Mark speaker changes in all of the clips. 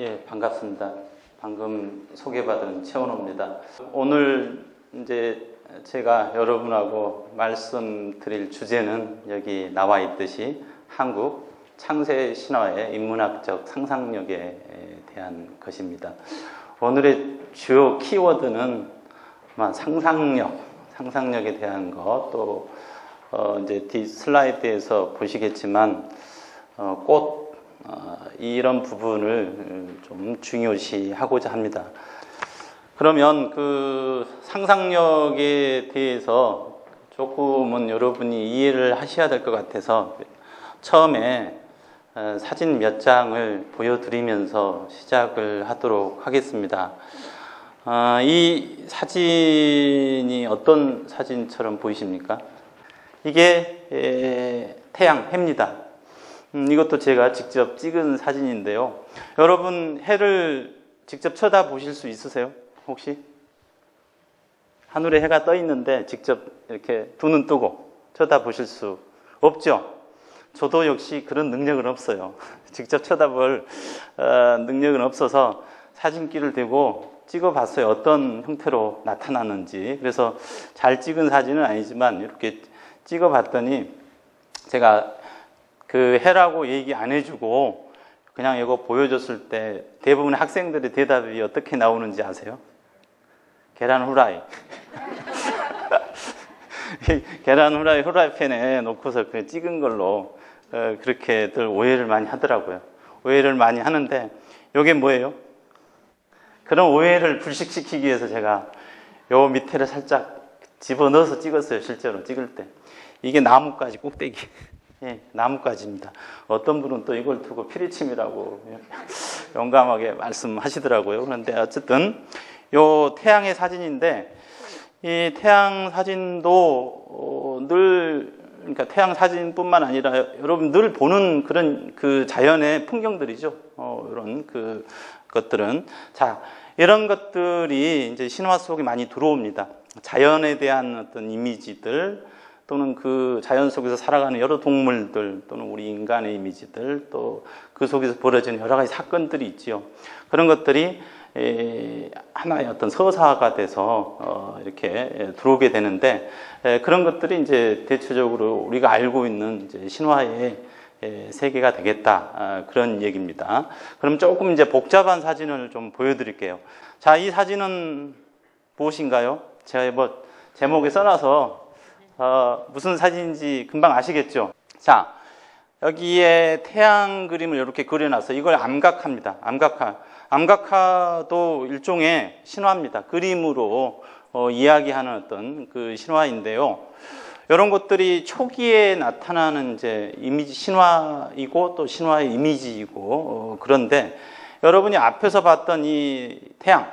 Speaker 1: 예, 반갑습니다. 방금 소개받은 최원호입니다. 오늘 이제 제가 여러분하고 말씀드릴 주제는 여기 나와 있듯이 한국 창세 신화의 인문학적 상상력에 대한 것입니다. 오늘의 주요 키워드는 상상력에 대한 것, 또 이제 뒤 슬라이드에서 보시겠지만 이런 부분을 좀 중요시하고자 합니다. 그러면 그 상상력에 대해서 조금은 여러분이 이해를 하셔야 될 것 같아서 처음에 사진 몇 장을 보여드리면서 시작을 하도록 하겠습니다. 이 사진이 어떤 사진처럼 보이십니까? 이게 태양, 해입니다. 이것도 제가 직접 찍은 사진인데요. 여러분 해를 직접 쳐다보실 수 있으세요? 혹시? 하늘에 해가 떠 있는데 직접 이렇게 두 눈 뜨고 쳐다보실 수 없죠? 저도 역시 그런 능력은 없어요. 직접 쳐다볼 능력은 없어서 사진기를 대고 찍어봤어요. 어떤 형태로 나타나는지. 그래서 잘 찍은 사진은 아니지만 이렇게 찍어봤더니 제가 그 해라고 얘기 안 해주고 그냥 이거 보여줬을 때 대부분의 학생들의 대답이 어떻게 나오는지 아세요? 계란 후라이. 계란 후라이 후라이팬에 놓고서 그냥 찍은 걸로 그렇게들 오해를 많이 하더라고요. 오해를 많이 하는데 이게 뭐예요? 그런 오해를 불식시키기 위해서 제가 요 밑에를 살짝 집어넣어서 찍었어요. 실제로 찍을 때. 이게 나뭇가지 꼭대기. 예, 나뭇가지입니다. 어떤 분은 또 이걸 두고 피리침이라고 용감하게 말씀하시더라고요. 그런데 어쨌든 요 태양의 사진인데 이 태양 사진도 그러니까 태양 사진뿐만 아니라 여러분 늘 보는 그런 그 자연의 풍경들이죠. 이런 그 것들은 자 이런 것들이 이제 신화 속에 많이 들어옵니다. 자연에 대한 어떤 이미지들. 또는 그 자연 속에서 살아가는 여러 동물들 또는 우리 인간의 이미지들 또 그 속에서 벌어지는 여러 가지 사건들이 있지요. 그런 것들이 하나의 어떤 서사가 돼서 이렇게 들어오게 되는데 그런 것들이 이제 대체적으로 우리가 알고 있는 이제 신화의 세계가 되겠다 그런 얘기입니다. 그럼 조금 이제 복잡한 사진을 좀 보여드릴게요. 자, 이 사진은 무엇인가요? 제가 뭐 제목에 써놔서 무슨 사진인지 금방 아시겠죠? 자, 여기에 태양 그림을 이렇게 그려놨어요. 이걸 암각화입니다. 암각화도 일종의 신화입니다. 그림으로 이야기하는 어떤 그 신화인데요. 이런 것들이 초기에 나타나는 이제 이미지 신화이고 또 신화의 이미지이고 그런데 여러분이 앞에서 봤던 이 태양,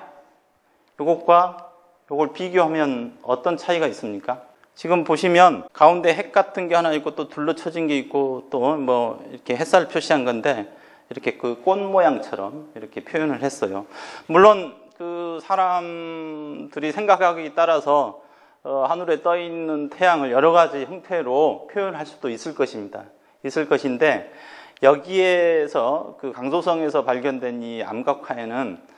Speaker 1: 이것과 이걸 비교하면 어떤 차이가 있습니까? 지금 보시면 가운데 핵 같은 게 하나 있고 또 둘러쳐진 게 있고 또 뭐 이렇게 햇살 표시한 건데 이렇게 그 꽃 모양처럼 이렇게 표현을 했어요. 물론 그 사람들이 생각하기에 따라서 하늘에 떠 있는 태양을 여러 가지 형태로 표현할 수도 있을 것입니다. 있을 것인데 여기에서 그 강소성에서 발견된 이 암각화에는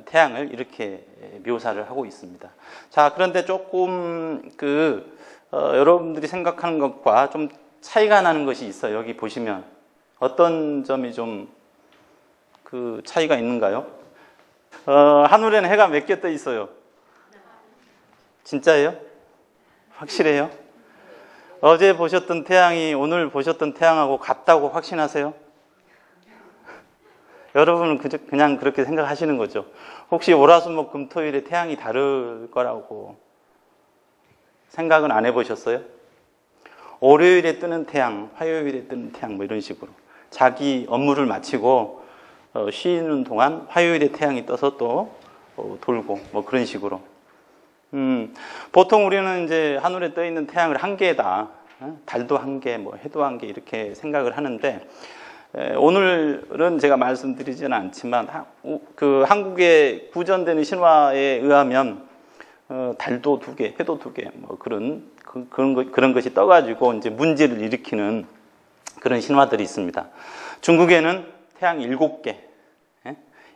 Speaker 1: 태양을 이렇게 묘사를 하고 있습니다. 자, 그런데 조금 여러분들이 생각하는 것과 좀 차이가 나는 것이 있어요. 여기 보시면 어떤 점이 좀 그 차이가 있는가요? 하늘에는 해가 몇 개 떠 있어요? 진짜예요? 확실해요? 어제 보셨던 태양이 오늘 보셨던 태양하고 같다고 확신하세요? 여러분은 그냥 그렇게 생각하시는 거죠. 혹시 월화수목 금토일에 태양이 다를 거라고 생각은 안 해보셨어요? 월요일에 뜨는 태양, 화요일에 뜨는 태양 뭐 이런 식으로 자기 업무를 마치고 쉬는 동안 화요일에 태양이 떠서 또 돌고 뭐 그런 식으로 보통 우리는 이제 하늘에 떠 있는 태양을 한 개다, 달도 한 개, 뭐 해도 한 개 이렇게 생각을 하는데 오늘은 제가 말씀드리지는 않지만 그 한국에 구전되는 신화에 의하면 달도 두 개, 해도 두 개, 뭐 그런 것이 떠가지고 이제 문제를 일으키는 그런 신화들이 있습니다. 중국에는 태양 7개,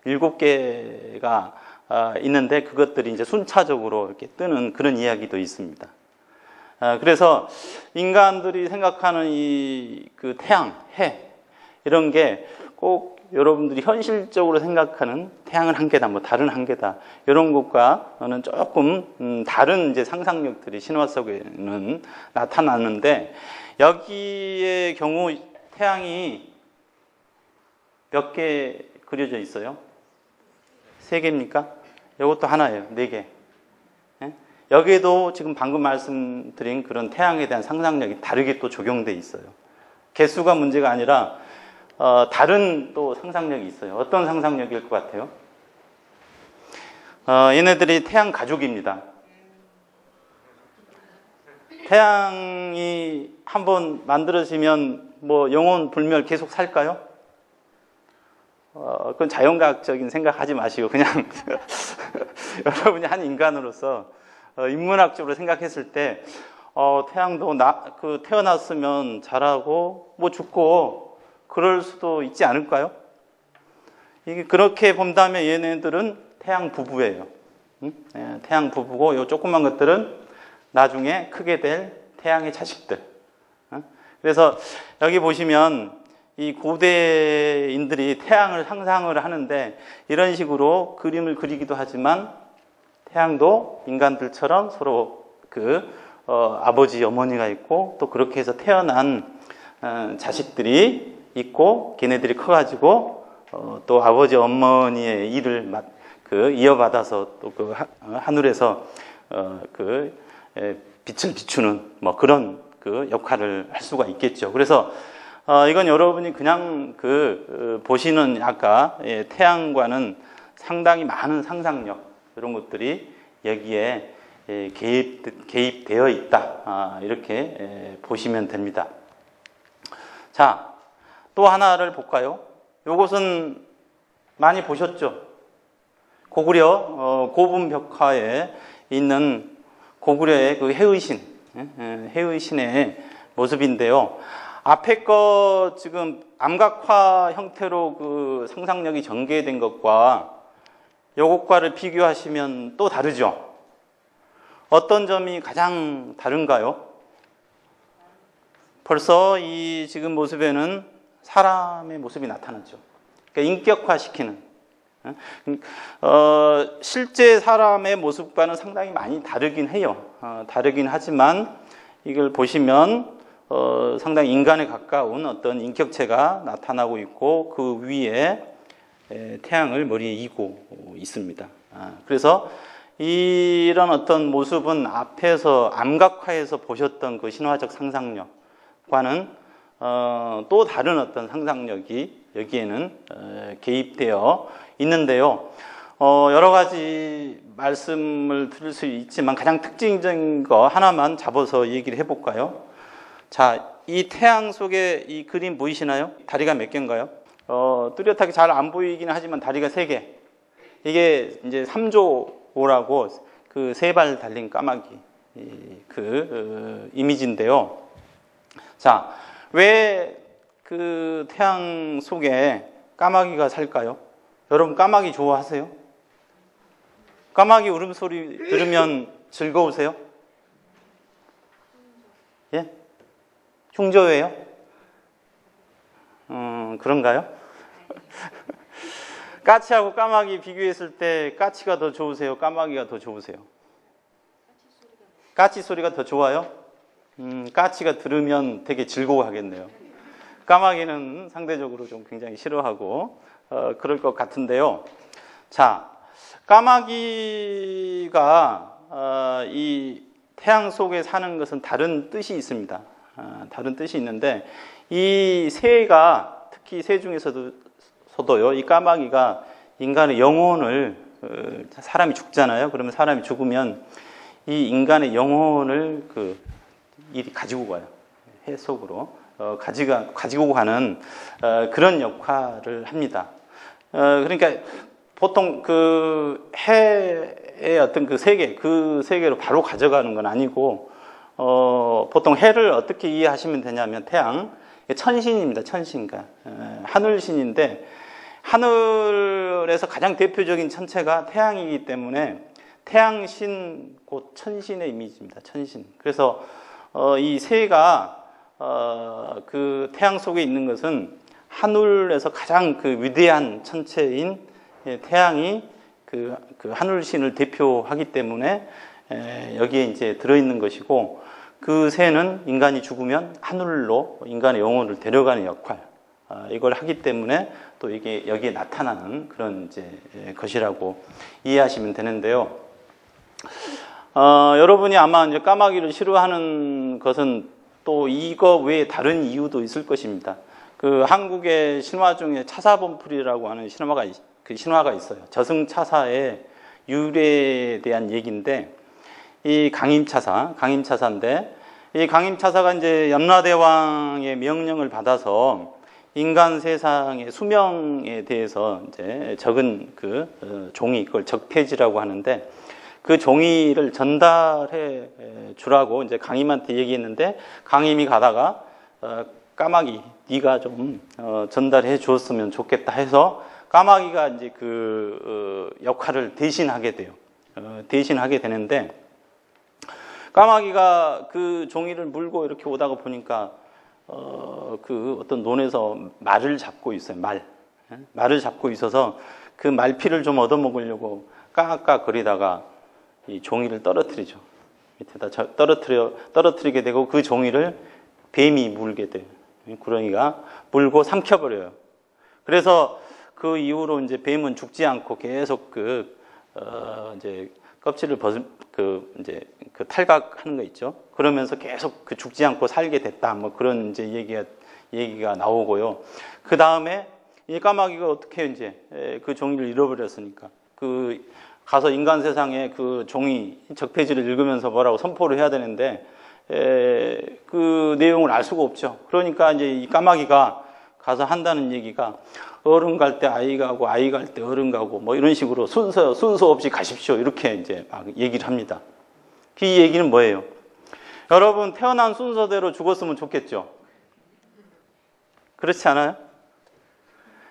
Speaker 1: 7개가 있는데 그것들이 이제 순차적으로 이렇게 뜨는 그런 이야기도 있습니다. 그래서 인간들이 생각하는 그 태양, 해 이런 게 꼭 여러분들이 현실적으로 생각하는 태양은 한 개다, 뭐 다른 한 개다 이런 것과는 조금 다른 이제 상상력들이 신화 속에는 나타나는데 여기의 경우 태양이 몇 개 그려져 있어요? 3개입니까? 이것도 하나예요. 4개. 예? 여기에도 지금 방금 말씀드린 그런 태양에 대한 상상력이 다르게 또 적용돼 있어요. 개수가 문제가 아니라 다른 또 상상력이 있어요. 어떤 상상력일 것 같아요? 얘네들이 태양 가족입니다. 태양이 한번 만들어지면 뭐 영원 불멸 계속 살까요? 그건 자연과학적인 생각하지 마시고 그냥 여러분이 한 인간으로서 인문학적으로 생각했을 때 태양도 태어났으면 자라고 뭐 죽고 그럴 수도 있지 않을까요? 이게 그렇게 본다면 얘네들은 태양 부부예요. 태양 부부고 요 조그만 것들은 나중에 크게 될 태양의 자식들. 그래서 여기 보시면 이 고대인들이 태양을 상상을 하는데 이런 식으로 그림을 그리기도 하지만 태양도 인간들처럼 서로 아버지, 어머니가 있고 또 그렇게 해서 태어난 자식들이 있고 걔네들이 커가지고 또 아버지, 어머니의 일을 이어받아서 또 하늘에서 빛을 비추는 뭐 그런 역할을 할 수가 있겠죠. 그래서 이건 여러분이 그냥 보시는 아까 태양과는 상당히 많은 상상력 이런 것들이 여기에 개입되어 있다. 이렇게 보시면 됩니다. 자, 또 하나를 볼까요? 이것은 많이 보셨죠? 고구려 고분벽화에 있는 고구려의 그 해의신, 해의신의 모습인데요. 앞에 거 지금 암각화 형태로 상상력이 전개된 것과 요것과를 비교하시면 또 다르죠? 어떤 점이 가장 다른가요? 벌써 이 지금 모습에는 사람의 모습이 나타나죠. 그러니까 인격화시키는. 실제 사람의 모습과는 상당히 많이 다르긴 해요. 다르긴 하지만 이걸 보시면 상당히 인간에 가까운 어떤 인격체가 나타나고 있고 그 위에 태양을 머리에 이고 있습니다. 그래서 이런 어떤 모습은 앞에서 암각화에서 보셨던 그 신화적 상상력과는 또 다른 어떤 상상력이 여기에는 개입되어 있는데요. 여러 가지 말씀을 드릴 수 있지만 가장 특징적인 거 하나만 잡아서 얘기를 해볼까요? 자, 이 태양 속에 이 그림 보이시나요? 다리가 몇 개인가요? 뚜렷하게 잘 안 보이기는 하지만 다리가 3개. 이게 이제 3조라고 그 3발 달린 까마귀 이미지인데요. 자, 왜 그 태양 속에 까마귀가 살까요? 여러분 까마귀 좋아하세요? 까마귀 울음소리 들으면 즐거우세요? 예? 흉조예요? 그런가요? 까치하고 까마귀 비교했을 때 까치가 더 좋으세요? 까마귀가 더 좋으세요? 까치 소리가 더 좋아요? 까치가 들으면 되게 즐거워하겠네요. 까마귀는 상대적으로 좀 굉장히 싫어하고 그럴 것 같은데요. 자, 까마귀가 이 태양 속에 사는 것은 다른 뜻이 있습니다. 다른 뜻이 있는데 이 새가 특히 새 중에서도요, 이 까마귀가 인간의 영혼을 사람이 죽잖아요. 그러면 사람이 죽으면 이 인간의 영혼을 일이 가지고 가요. 해 속으로 가지고 가는 그런 역할을 합니다. 그러니까 보통 그 해의 어떤 그 세계로 바로 가져가는 건 아니고 보통 해를 어떻게 이해하시면 되냐면 태양 천신입니다. 천신가 하늘신인데 하늘에서 가장 대표적인 천체가 태양이기 때문에 태양신, 곧 천신의 이미지입니다. 천신. 그래서 이 새가 그 태양 속에 있는 것은 하늘에서 가장 그 위대한 천체인 태양이 그 하늘신을 대표하기 때문에 여기에 이제 들어있는 것이고, 그 새는 인간이 죽으면 하늘로 인간의 영혼을 데려가는 역할, 이걸 하기 때문에 또 이게 여기에 나타나는 그런 이제 것이라고 이해하시면 되는데요. 여러분이 아마 이제 까마귀를 싫어하는 것은 또 이거 외에 다른 이유도 있을 것입니다. 그 한국의 신화 중에 차사본풀이라고 하는 신화가 있어요. 저승차사의 유래에 대한 얘기인데, 이 강임차사인데, 이 강임차사가 이제 염라대왕의 명령을 받아서 인간 세상의 수명에 대해서 이제 적은 그 종이, 그걸 적폐지라고 하는데, 그 종이를 전달해 주라고 이제 강임한테 얘기했는데, 강임이 가다가 까마귀, 네가 좀 전달해 주었으면 좋겠다 해서 까마귀가 이제 그 역할을 대신하게 돼요. 대신하게 되는데, 까마귀가 그 종이를 물고 이렇게 오다가 보니까 그 어떤 논에서 말을 잡고 있어요. 말을 잡고 있어서 그 말피를 좀 얻어먹으려고 깍깍거리다가 이 종이를 떨어뜨리죠. 밑에다 떨어뜨리게 되고, 그 종이를 뱀이 물게 돼요. 구렁이가 물고 삼켜버려요. 그래서 그 이후로 이제 뱀은 죽지 않고 계속 이제 껍질을 이제 그 탈각하는 거 있죠. 그러면서 계속 그 죽지 않고 살게 됐다. 뭐 그런 이제 얘기가 나오고요. 그 다음에 이 까마귀가 어떻게 이제 그 종이를 잃어버렸으니까 가서 인간 세상에 그 종이 적폐지를 읽으면서 뭐라고 선포를 해야 되는데, 그 내용을 알 수가 없죠. 그러니까 이제 이 까마귀가 가서 한다는 얘기가, 어른 갈 때 아이 가고 아이 갈 때 어른 가고 뭐 이런 식으로 순서 없이 가십시오, 이렇게 이제 막 얘기를 합니다. 이 얘기는 뭐예요? 여러분, 태어난 순서대로 죽었으면 좋겠죠. 그렇지 않아요?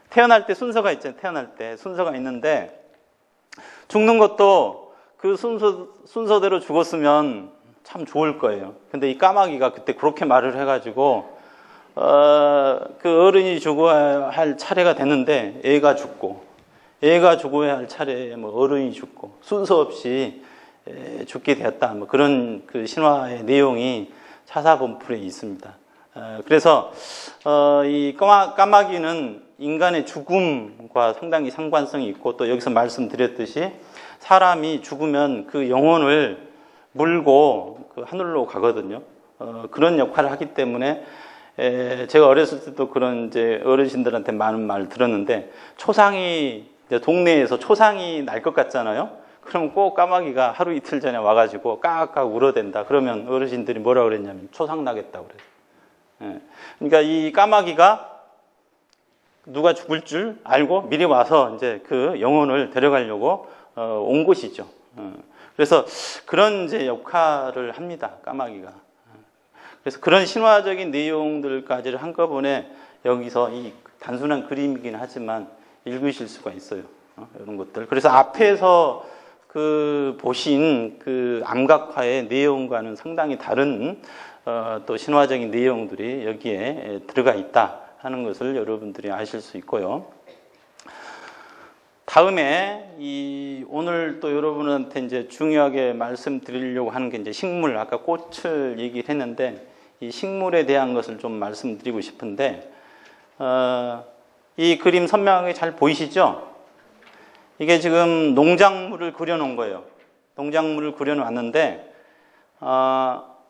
Speaker 1: 태어날 때 순서가 있잖아요. 태어날 때 순서가 있는데, 죽는 것도 그 순서대로 죽었으면 참 좋을 거예요. 근데 이 까마귀가 그때 그렇게 말을 해가지고 그 어른이 죽어야 할 차례가 됐는데 애가 죽어야 할 차례에 뭐 어른이 죽고 순서 없이 죽게 되었다. 뭐 그런 그 신화의 내용이 차사본풀에 있습니다. 그래서 이 까마귀는 인간의 죽음과 상당히 상관성이 있고, 또 여기서 말씀드렸듯이 사람이 죽으면 그 영혼을 물고 그 하늘로 가거든요. 그런 역할을 하기 때문에 제가 어렸을 때도 그런 이제 어르신들한테 많은 말 들었는데, 동네에서 초상이 날 것 같잖아요. 그럼 꼭 까마귀가 하루 이틀 전에 와가지고 깍깍 울어댄다. 그러면 어르신들이 뭐라 그랬냐면 초상 나겠다고 그래요. 그러니까 이 까마귀가 누가 죽을 줄 알고 미리 와서 이제 그 영혼을 데려가려고 온 것이죠. 그래서 그런 이제 역할을 합니다, 까마귀가. 그래서 그런 신화적인 내용들까지를 한꺼번에 여기서 이 단순한 그림이긴 하지만 읽으실 수가 있어요. 이런 것들. 그래서 앞에서 그 보신 그 암각화의 내용과는 상당히 다른 또 신화적인 내용들이 여기에 들어가 있다 하는 것을 여러분들이 아실 수 있고요. 다음에 오늘 또 여러분한테 이제 중요하게 말씀드리려고 하는 게 이제 식물, 아까 꽃을 얘기를 했는데, 이 식물에 대한 것을 좀 말씀드리고 싶은데, 이 그림 선명하게 잘 보이시죠? 이게 지금 농작물을 그려놓은 거예요. 농작물을 그려놨는데,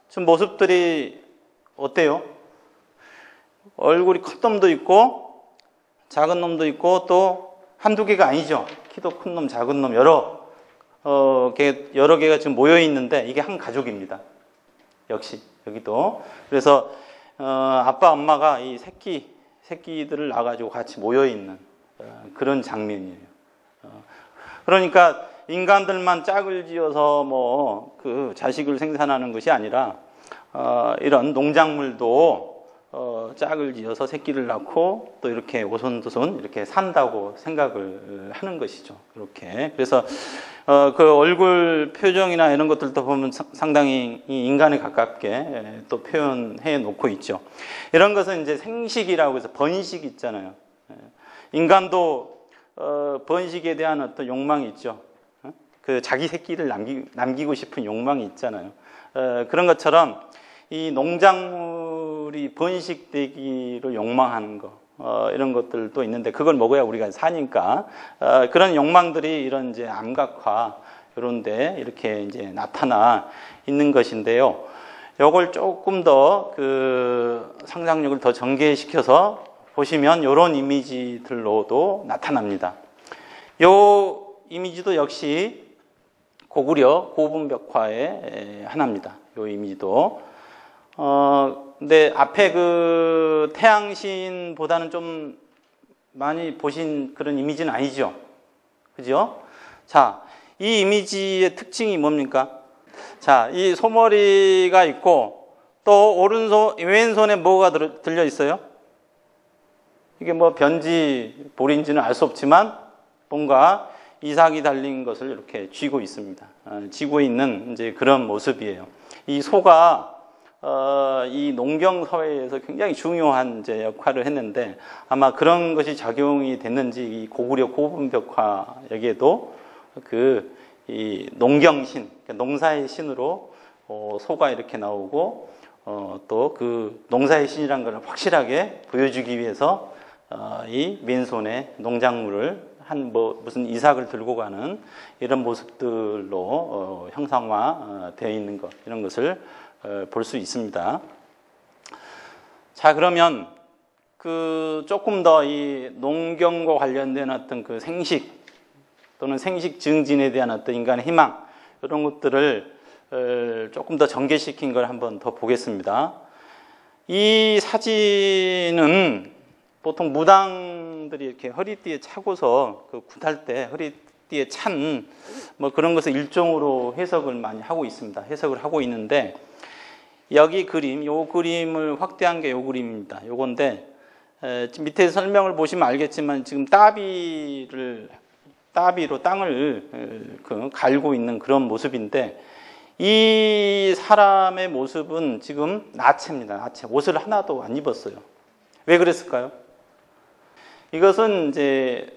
Speaker 1: 지금 모습들이 어때요? 얼굴이 큰 놈도 있고 작은 놈도 있고, 또 한두 개가 아니죠. 키도 큰 놈, 작은 놈 여러 개가 지금 모여 있는데, 이게 한 가족입니다. 역시 여기도. 그래서 아빠 엄마가 이 새끼들을 낳아가지고 같이 모여 있는 그런 장면이에요. 그러니까 인간들만 짝을 지어서 뭐 그 자식을 생산하는 것이 아니라 이런 농작물도 짝을 지어서 새끼를 낳고 또 이렇게 오손도손 이렇게 산다고 생각을 하는 것이죠. 이렇게. 그래서 그 얼굴 표정이나 이런 것들도 보면 상당히 인간에 가깝게 또 표현해 놓고 있죠. 이런 것은 이제 생식이라고 해서 번식 있잖아요. 인간도 번식에 대한 어떤 욕망이 있죠. 그 자기 새끼를 남기고 싶은 욕망이 있잖아요. 그런 것처럼 이 농작물이 번식되기를 욕망하는 거, 이런 것들도 있는데 그걸 먹어야 우리가 사니까 그런 욕망들이 이런 이제 암각화 이런데 이렇게 이제 나타나 있는 것인데요. 요걸 조금 더 그 상상력을 더 전개시켜서 보시면 이런 이미지들로도 나타납니다. 요 이미지도 역시 고구려 고분벽화의 하나입니다. 요 이미지도. 근데 앞에 그 태양신보다는 좀 많이 보신 그런 이미지는 아니죠. 그죠? 자, 이 이미지의 특징이 뭡니까? 자, 이 소머리가 있고 또 왼손에 뭐가 들려 있어요? 이게 뭐 변지, 볼인지는 알 수 없지만 뭔가 이삭이 달린 것을 이렇게 쥐고 있습니다. 쥐고 있는 이제 그런 모습이에요. 이 소가 이 농경 사회에서 굉장히 중요한 이제 역할을 했는데 아마 그런 것이 작용이 됐는지 이 고구려 고분벽화에게도 그 이 농경신, 농사의 신으로 소가 이렇게 나오고 또 그 농사의 신이라는 걸 확실하게 보여주기 위해서 이 맨손에 농작물을 무슨 이삭을 들고 가는 이런 모습들로 형상화되어 있는 것, 이런 것을 볼 수 있습니다. 자, 그러면 그 조금 더 이 농경과 관련된 어떤 그 생식 또는 생식 증진에 대한 어떤 인간의 희망, 이런 것들을 조금 더 전개시킨 걸 한번 더 보겠습니다. 이 사진은 보통 무당들이 이렇게 허리띠에 차고서 그 굿할 때 허리띠에 찬 뭐 그런 것을 일종으로 해석을 많이 하고 있습니다. 해석을 하고 있는데 여기 그림, 요 그림을 확대한 게 요 그림입니다. 요건데 밑에 설명을 보시면 알겠지만 지금 따비로 땅을 갈고 있는 그런 모습인데 이 사람의 모습은 지금 나체입니다. 나체. 옷을 하나도 안 입었어요. 왜 그랬을까요? 이것은 이제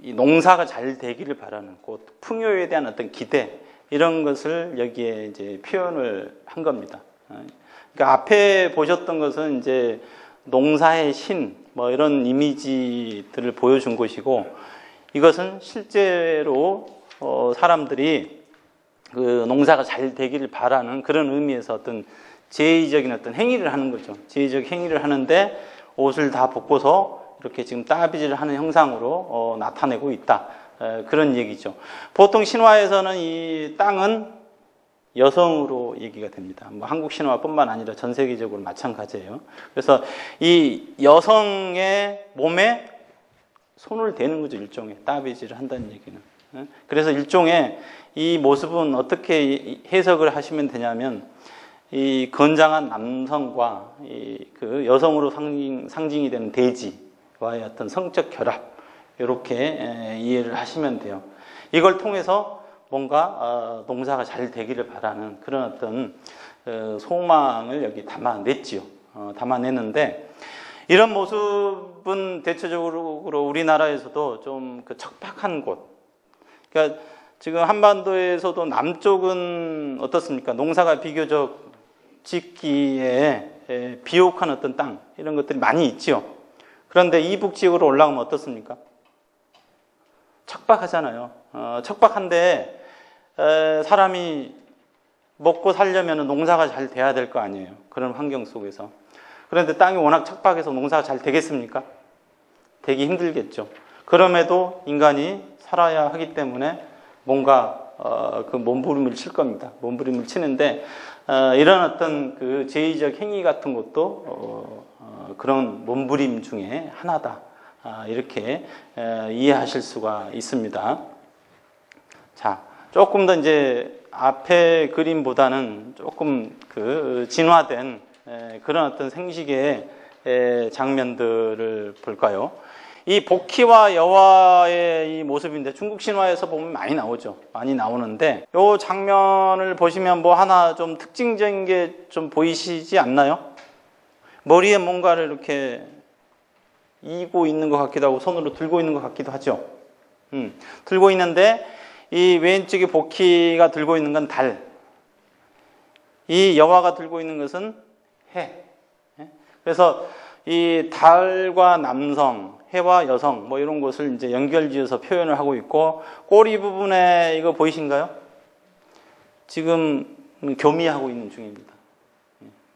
Speaker 1: 이 농사가 잘 되기를 바라는 곧 풍요에 대한 어떤 기대, 이런 것을 여기에 이제 표현을 한 겁니다. 그러니까 앞에 보셨던 것은 이제 농사의 신, 뭐 이런 이미지들을 보여준 것이고, 이것은 실제로 사람들이 그 농사가 잘 되기를 바라는 그런 의미에서 어떤 제의적인 어떤 행위를 하는 거죠. 제의적 행위를 하는데 옷을 다 벗고서 이렇게 지금 따비질을 하는 형상으로 나타내고 있다. 그런 얘기죠. 보통 신화에서는 이 땅은 여성으로 얘기가 됩니다. 뭐 한국 신화뿐만 아니라 전 세계적으로 마찬가지예요. 그래서 이 여성의 몸에 손을 대는 거죠. 일종의 따비질을 한다는 얘기는. 그래서 일종의 이 모습은 어떻게 해석을 하시면 되냐면 이 건장한 남성과 그 여성으로 상징이 되는 대지와의 어떤 성적 결합, 이렇게 이해를 하시면 돼요. 이걸 통해서 뭔가 농사가 잘 되기를 바라는 그런 어떤 소망을 여기 담아냈지요. 담아냈는데 이런 모습은 대체적으로 우리나라에서도 좀 그 척박한 곳. 그러니까 지금 한반도에서도 남쪽은 어떻습니까? 농사가 비교적 짓기에 비옥한 어떤 땅, 이런 것들이 많이 있지요. 그런데 이북 지역으로 올라가면 어떻습니까? 척박하잖아요. 척박한데 사람이 먹고 살려면 농사가 잘 돼야 될 거 아니에요. 그런 환경 속에서. 그런데 땅이 워낙 척박해서 농사가 잘 되겠습니까? 되기 힘들겠죠. 그럼에도 인간이 살아야 하기 때문에 뭔가 그 몸부림을 칠 겁니다. 몸부림을 치는데 이런 어떤 그 제의적 행위 같은 것도 그런 몸부림 중에 하나다. 이렇게 이해하실 수가 있습니다. 자, 조금 더 이제 앞에 그림보다는 조금 그 진화된 그런 어떤 생식의 장면들을 볼까요? 이 복희와 여화의 이 모습인데 중국 신화에서 보면 많이 나오죠. 많이 나오는데 이 장면을 보시면 뭐 하나 좀 특징적인 게 좀 보이시지 않나요? 머리에 뭔가를 이렇게 이고 있는 것 같기도 하고 손으로 들고 있는 것 같기도 하죠. 들고 있는데 이 왼쪽에 복희가 들고 있는 건 달, 이 여화가 들고 있는 것은 해. 그래서 이 달과 남성, 해와 여성 뭐 이런 것을 이제 연결지어서 표현을 하고 있고 꼬리 부분에 이거 보이신가요? 지금 교미하고 있는 중입니다.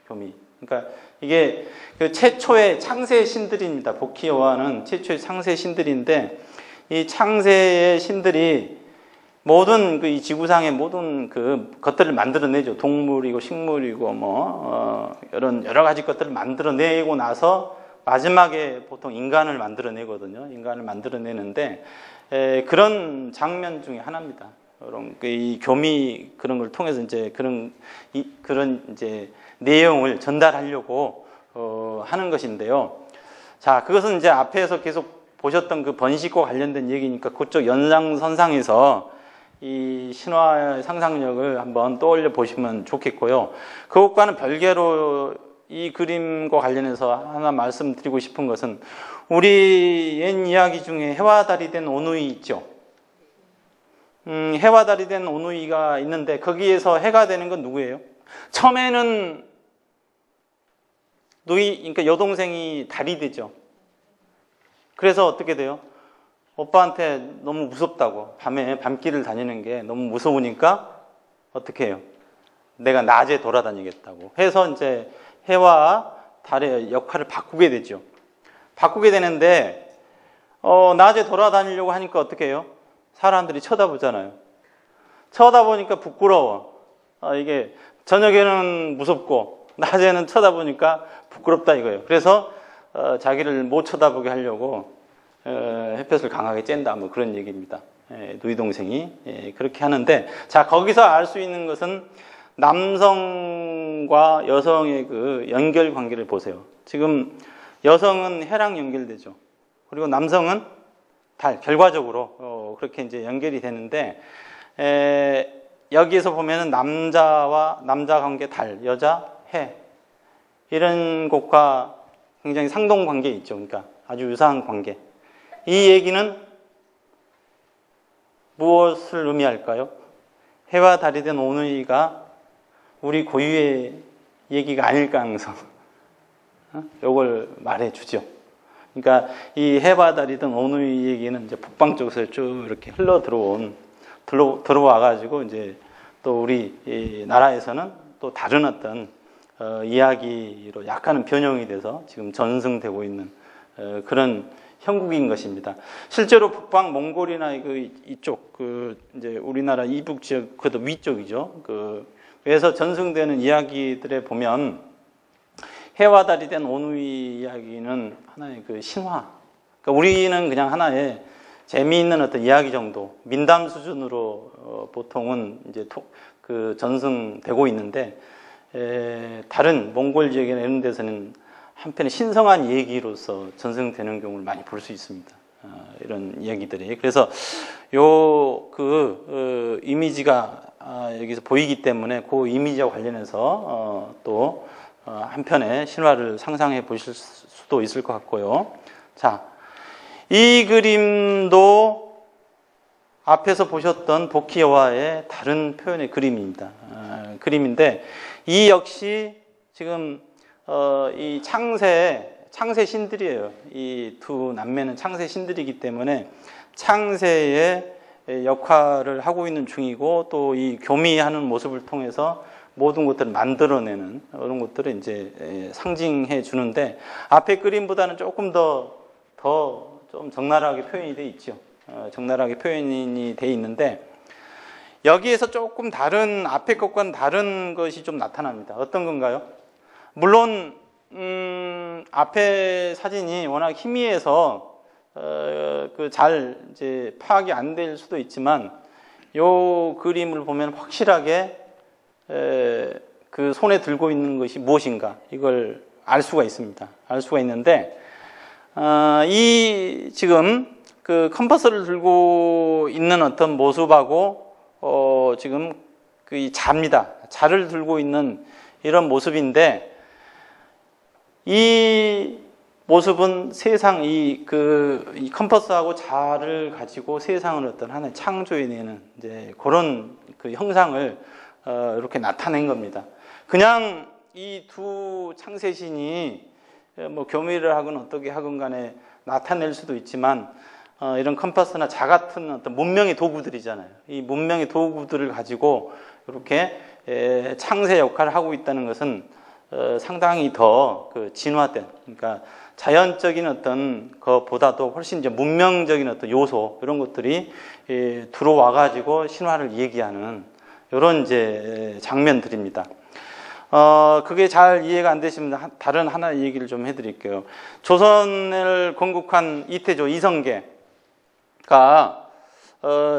Speaker 1: 교미. 그러니까 이게 그 최초의 창세의 신들입니다. 복희 여화는 최초의 창세의 신들인데 이 창세의 신들이 모든 이 지구상의 모든 그 것들을 만들어내죠. 동물이고 식물이고 뭐 이런 여러 가지 것들을 만들어내고 나서 마지막에 보통 인간을 만들어내거든요. 인간을 만들어내는데 그런 장면 중에 하나입니다. 그런 이 교미 그런 걸 통해서 이제 그런 이제 내용을 전달하려고 하는 것인데요. 자, 그것은 이제 앞에서 계속 보셨던 그 번식과 관련된 얘기니까 그쪽 연장선상에서 이 신화의 상상력을 한번 떠올려 보시면 좋겠고요. 그것과는 별개로 이 그림과 관련해서 하나 말씀드리고 싶은 것은 우리 옛 이야기 중에 해와 달이 된 오누이 있죠. 해와 달이 된 오누이가 있는데 거기에서 해가 되는 건 누구예요? 처음에는 그러니까 여동생이 달이 되죠. 그래서 어떻게 돼요? 오빠한테 너무 무섭다고 밤에 밤길을 다니는 게 너무 무서우니까 어떻게 해요? 내가 낮에 돌아다니겠다고 해서 이제 해와 달의 역할을 바꾸게 되죠. 바꾸게 되는데 낮에 돌아다니려고 하니까 어떻게 해요? 사람들이 쳐다보잖아요. 쳐다보니까 부끄러워. 이게 저녁에는 무섭고 낮에는 쳐다보니까 부끄럽다 이거예요. 그래서 자기를 못 쳐다보게 하려고 햇볕을 강하게 쬐다 뭐 그런 얘기입니다. 누이 동생이 그렇게 하는데 자 거기서 알 수 있는 것은 남성과 여성의 그 연결 관계를 보세요. 지금 여성은 해랑 연결되죠. 그리고 남성은 달 결과적으로 그렇게 이제 연결이 되는데 여기에서 보면은 남자 관계 달, 여자 해 이런 것과 굉장히 상동 관계 있죠. 그러니까 아주 유사한 관계. 이 얘기는 무엇을 의미할까요? 해와 달이 된 오누이가 우리 고유의 얘기가 아닐 가능성. 요걸 말해주죠. 그러니까 이 해와 달이 된 오누이 얘기는 이제 북방 쪽에서 쭉 이렇게 들어와가지고 이제 또 우리 이 나라에서는 또 다른 어떤 이야기로 약간은 변형이 돼서 지금 전승되고 있는 그런 형국인 것입니다. 실제로 북방 몽골이나 이쪽 이제 우리나라 이북 지역 그도 위쪽이죠. 그래서 전승되는 이야기들에 보면 해와 달이 된 오누이 이야기는 하나의 그 신화. 그러니까 우리는 그냥 하나의 재미있는 어떤 이야기 정도, 민담 수준으로 보통은 이제 전승되고 있는데 다른 몽골 지역이나 이런 데서는 한편의 신성한 얘기로서 전승되는 경우를 많이 볼 수 있습니다. 이런 이야기들이. 그래서 이미지가 여기서 보이기 때문에 그 이미지와 관련해서 또 한편의 신화를 상상해 보실 수도 있을 것 같고요. 자, 이 그림도 앞에서 보셨던 복희 여화의 다른 표현의 그림입니다. 그림인데 이 역시 지금 이 창세 신들이에요. 이 두 남매는 창세 신들이기 때문에 창세의 역할을 하고 있는 중이고 또 이 교미하는 모습을 통해서 모든 것들을 만들어내는 이런 것들을 이제 상징해 주는데 앞에 그림보다는 조금 더 좀 적나라하게 표현이 돼 있죠. 적나라하게 표현이 돼 있는데 여기에서 조금 다른 앞에 것과는 다른 것이 좀 나타납니다. 어떤 건가요? 물론 앞에 사진이 워낙 희미해서 잘 이제 파악이 안 될 수도 있지만 요 그림을 보면 확실하게 그 손에 들고 있는 것이 무엇인가 이걸 알 수가 있습니다. 알 수가 있는데 이 지금 그 컴퍼스를 들고 있는 어떤 모습하고 지금 그 자입니다. 자를 들고 있는 이런 모습인데 이 모습은 세상 이 컴퍼스하고 자를 가지고 세상을 어떤 하나의 창조해내는 이제 그런 그 형상을 이렇게 나타낸 겁니다. 그냥 이 두 창세신이 뭐 교미를 하건 어떻게 하건 간에 나타낼 수도 있지만 이런 컴퍼스나 자 같은 어떤 문명의 도구들이잖아요. 이 문명의 도구들을 가지고 이렇게 창세 역할을 하고 있다는 것은 상당히 더 그 진화된, 그러니까 자연적인 어떤 것보다도 훨씬 이제 문명적인 어떤 요소 이런 것들이 들어와 가지고 신화를 얘기하는 이런 이제 장면들입니다. 그게 잘 이해가 안 되시면 다른 하나의 얘기를 좀 해드릴게요. 조선을 건국한 이태조 이성계가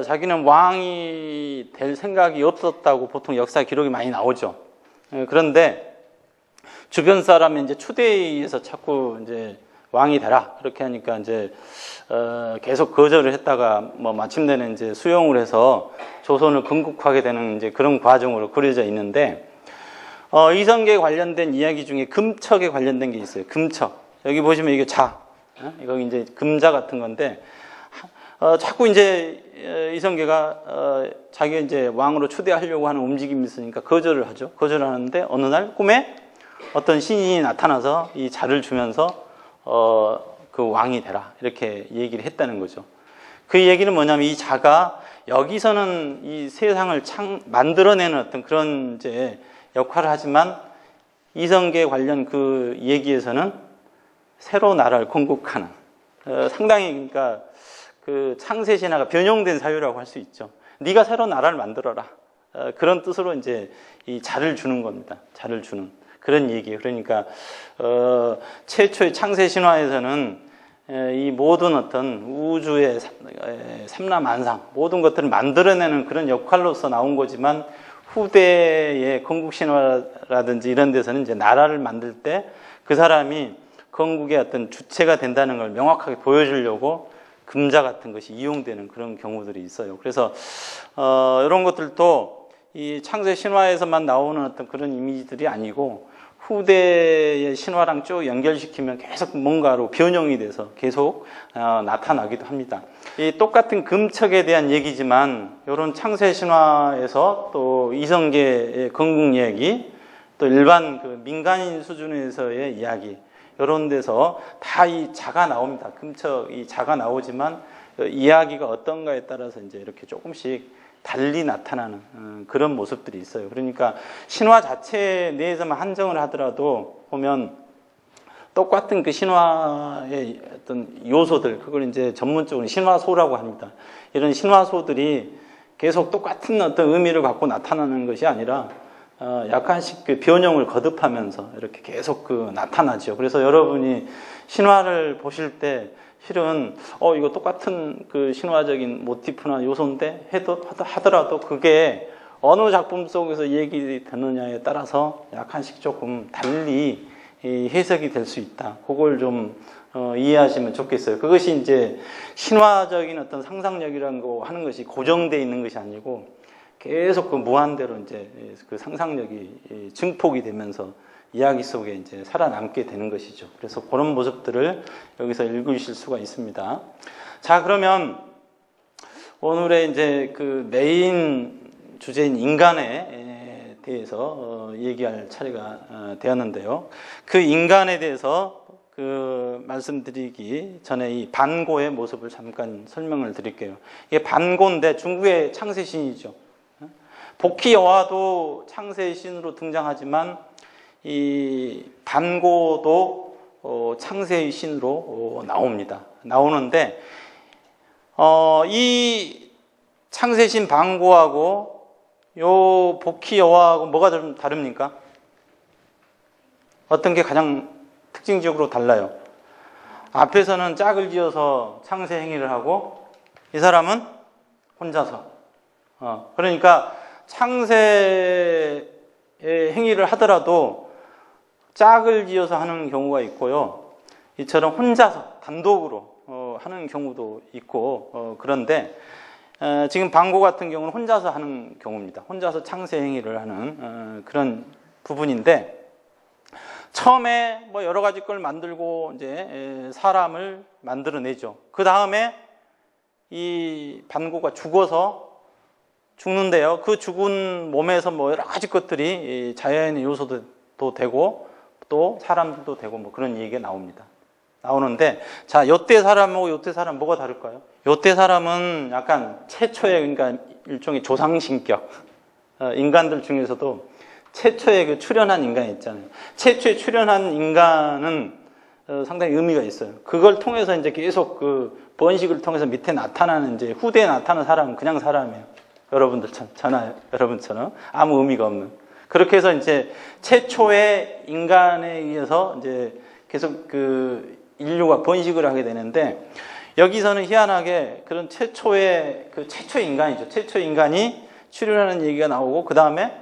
Speaker 1: 자기는 왕이 될 생각이 없었다고 보통 역사 기록이 많이 나오죠. 그런데 주변 사람이 이제 추대에 의해서 자꾸 이제 왕이 되라 그렇게 하니까 이제 계속 거절을 했다가 뭐 마침내는 이제 수용을 해서 조선을 건국하게 되는 이제 그런 과정으로 그려져 있는데 이성계에 관련된 이야기 중에 금척에 관련된 게 있어요. 금척. 여기 보시면 이게 자. 이거 이제 금자 같은 건데, 자꾸 이제 이성계가 자기가 이제 왕으로 추대하려고 하는 움직임이 있으니까 거절을 하죠. 거절을 하는데 어느 날 꿈에 어떤 신이 나타나서 이 자를 주면서 그 왕이 되라. 이렇게 얘기를 했다는 거죠. 그 얘기는 뭐냐면 이 자가 여기서는 이 세상을 만들어내는 어떤 그런 이제 역할을 하지만 이성계 관련 그 얘기에서는 새로 나라를 건국하는 상당히 그러니까 그 창세 신화가 변형된 사유라고 할 수 있죠. 네가 새로 나라를 만들어라 그런 뜻으로 이제 이 자를 주는 겁니다. 자를 주는 그런 얘기예요. 그러니까 최초의 창세 신화에서는 이 모든 어떤 우주의 삼라만상 모든 것들을 만들어내는 그런 역할로서 나온 거지만 후대의 건국 신화라든지 이런 데서는 이제 나라를 만들 때 그 사람이 건국의 어떤 주체가 된다는 걸 명확하게 보여주려고 금자 같은 것이 이용되는 그런 경우들이 있어요. 그래서 이런 것들도 이 창세 신화에서만 나오는 어떤 그런 이미지들이 아니고 후대의 신화랑 쭉 연결시키면 계속 뭔가로 변형이 돼서 계속 나타나기도 합니다. 이 똑같은 금척에 대한 얘기지만 이런 창세 신화에서 또 이성계의 건국 이야기 또 일반 그 민간인 수준에서의 이야기 이런 데서 다 이 자가 나옵니다. 금척 이 자가 나오지만 이야기가 어떤가에 따라서 이제 이렇게 조금씩 달리 나타나는 그런 모습들이 있어요. 그러니까 신화 자체 내에서만 한정을 하더라도 보면 똑같은 그 신화의 어떤 요소들, 그걸 이제 전문적으로 신화소라고 합니다. 이런 신화소들이 계속 똑같은 어떤 의미를 갖고 나타나는 것이 아니라 약간씩 그 변형을 거듭하면서 이렇게 계속 그 나타나죠. 그래서 여러분이 신화를 보실 때 실은 이거 똑같은 그 신화적인 모티프나 요소인데 하더라도 그게 어느 작품 속에서 얘기되느냐에 따라서 약간씩 조금 달리 해석이 될 수 있다. 그걸 좀 이해하시면 좋겠어요. 그것이 이제 신화적인 어떤 상상력이라는 거 하는 것이 고정되어 있는 것이 아니고 계속 그 무한대로 이제 그 상상력이 증폭이 되면서 이야기 속에 이제 살아남게 되는 것이죠. 그래서 그런 모습들을 여기서 읽으실 수가 있습니다. 자, 그러면 오늘의 이제 그 메인 주제인 인간에 대해서 얘기할 차례가 되었는데요. 그 인간에 대해서 그 말씀드리기 전에 이 반고의 모습을 잠깐 설명을 드릴게요. 이게 반고인데 중국의 창세신이죠. 복희 여화도 창세의 신으로 등장하지만 이 반고도 창세의 신으로 나옵니다. 나오는데 이 창세신 반고하고 요 복희 여화하고 뭐가 좀 다릅니까? 어떤 게 가장 특징적으로 달라요? 앞에서는 짝을 지어서 창세 행위를 하고 이 사람은 혼자서 그러니까 창세 행위를 하더라도 짝을 지어서 하는 경우가 있고요. 이처럼 혼자서 단독으로 하는 경우도 있고 그런데 지금 방고 같은 경우는 혼자서 하는 경우입니다. 혼자서 창세 행위를 하는 그런 부분인데 처음에 뭐 여러 가지 걸 만들고 이제 사람을 만들어내죠. 그 다음에 이 반고가 죽어서 죽는데요. 그 죽은 몸에서 뭐 여러 가지 것들이 자연의 요소도 되고 또 사람들도 되고 뭐 그런 얘기가 나오는데 자, 요때 사람하고 요때 사람 뭐가 다를까요? 요때 사람은 약간 최초의 그러니까 일종의 조상신격 인간들 중에서도 최초의 그 출현한 인간이 있잖아요. 최초에 출현한 인간은 상당히 의미가 있어요. 그걸 통해서 이제 계속 그 번식을 통해서 밑에 나타나는 이제 후대에 나타나는 사람은 그냥 사람이에요. 여러분처럼 아무 의미가 없는. 그렇게 해서 이제 최초의 인간에 의해서 이제 계속 그 인류가 번식을 하게 되는데 여기서는 희한하게 그런 최초의 인간이죠. 최초의 인간이 출현하는 얘기가 나오고 그 다음에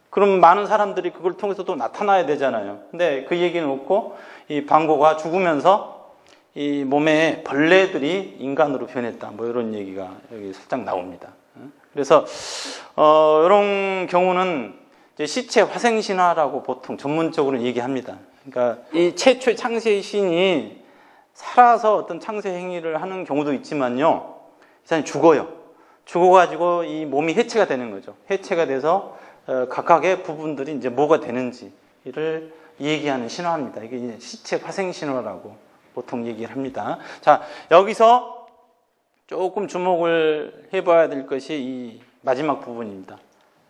Speaker 1: 그럼 많은 사람들이 그걸 통해서 또 나타나야 되잖아요. 근데 그 얘기는 없고 이 방고가 죽으면서 이 몸에 벌레들이 인간으로 변했다. 뭐 이런 얘기가 여기 살짝 나옵니다. 그래서 이런 경우는 이제 시체 화생 신화라고 보통 전문적으로 얘기합니다. 그러니까 이 최초의 창세의 신이 살아서 어떤 창세 행위를 하는 경우도 있지만요. 이 사람이 죽어요. 죽어가지고 이 몸이 해체가 되는 거죠. 해체가 돼서 각각의 부분들이 이제 뭐가 되는지를 얘기하는 신화입니다. 이게 시체 화생 신화라고 보통 얘기를 합니다. 자, 여기서 조금 주목을 해봐야 될 것이 이 마지막 부분입니다.